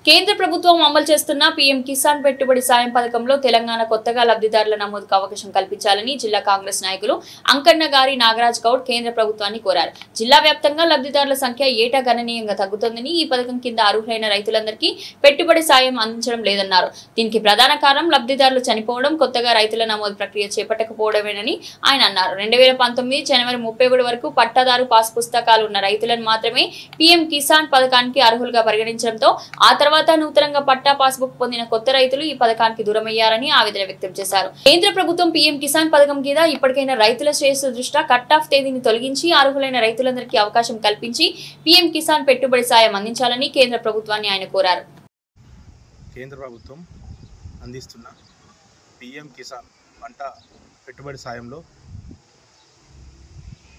కేంద్ర ప్రభుత్వం అమలు చేస్తున్న పీఎం కిసాన్ పెట్టుబడి సాయం పథకంలో తెలంగాణ కొత్తగా లబ్ధిదారుల నమోదుకు అవకాశం కల్పించాలని జిల్లా కాంగ్రెస్ నాయకులు అంకన్న గారి నాగరాజ్ గౌడ్ కేంద్ర ప్రభుత్వాన్ని కోరారు. జిల్లా వ్యాప్తంగా లబ్ధిదారుల సంఖ్య ఏటా గణనీయంగా తగ్గుతోందని, ఈ పథకం కింద అర్హులైన రైతులందరికీ పెట్టుబడి సాయం అందించడం లేదన్నారు. దీనికి ప్రధాన కారణం లబ్ధిదారులు చనిపోవడం, కొత్తగా రైతుల నమోదు ప్రక్రియ చేపట్టకపోవడమేనని ఆయన అన్నారు. 2019 జనవరి 31 వరకు పట్టాదారు పాస్ పుస్తకాలు ఉన్న రైతులను మాత్రమే పీఎం కిసాన్ పథకానికి అర్హులుగా పరిగణించడంతో ఆ తర్వాత నూతనంగా పట్టా పాస్బుక్ పొందిన కొత్త రైతులు ఈ పథకానికి దూరమయ్యారని ఆవేదన వ్యక్తం చేశారు. కేంద్ర ప్రభుత్వం పీఎం కిసాన్ పథకం కింద ఇప్పటికైనా రైతుల శ్రేయస్సు దృష్ట్యా కట్ ఆఫ్ తేదీని తొలగించి అర్హులైన రైతులందరికీ అవకాశం కల్పించి పీఎం కిసాన్ పెట్టుబడి సాయం అందించాలని కేంద్ర ప్రభుత్వాన్ని ఆయన కోరారు. కేంద్ర ప్రభుత్వం అందిస్తున్న పీఎం కిసాన్ పంట పెట్టుబడి సాయంలో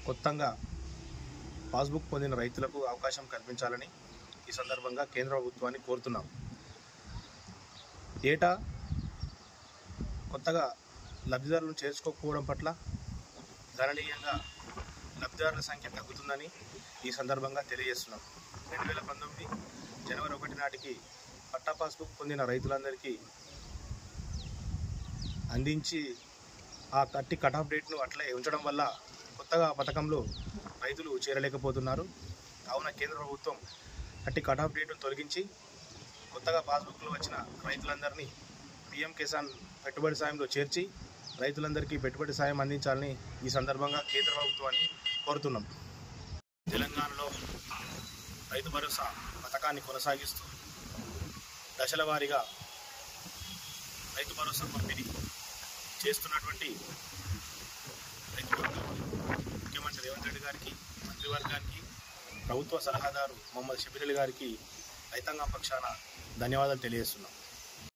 కొత్తగా పాస్బుక్ పొందిన రైతులకు అవకాశం కల్పించాలని ఈ సందర్భంగా కేంద్ర ప్రభుత్వాన్ని కోరుతున్నాం. ఏటా కొత్తగా లబ్ధిదారులను చేర్చుకోకపోవడం పట్ల గణనీయంగా లబ్ధిదారుల సంఖ్య తగ్గుతుందని ఈ సందర్భంగా తెలియజేస్తున్నాం. 2019 జనవరి 1 నాటికి పట్టా పాస్బుక్ పొందిన రైతులందరికీ అందించి ఆ కట్ ఆఫ్ డేట్ను అట్లే ఉంచడం వల్ల కొత్తగా పథకంలో రైతులు చేరలేకపోతున్నారు. కావున కేంద్ర ప్రభుత్వం కట్ ఆఫ్ డేట్ను తొలగించి కొత్తగా పాస్బుక్లో వచ్చిన రైతులందరినీ పీఎం కిసాన్ పెట్టుబడి సాయంలో చేర్చి రైతులందరికీ పెట్టుబడి సాయం అందించాలని ఈ సందర్భంగా కేంద్ర ప్రభుత్వాన్ని కోరుతున్నాం. తెలంగాణలో రైతు భరోసా పథకాన్ని కొనసాగిస్తూ దశల వారీగా రైతు భరోసా పంపిణీ చేస్తున్నటువంటి ముఖ్యమంత్రి రేవంత్ రెడ్డి గారికి, మంత్రివర్గానికి, ప్రభుత్వ సలహాదారు మొహమ్మద్ షబీర్ అలీ గారికి రైతాంగం పక్షాన ధన్యవాదాలు తెలియజేస్తున్నాం.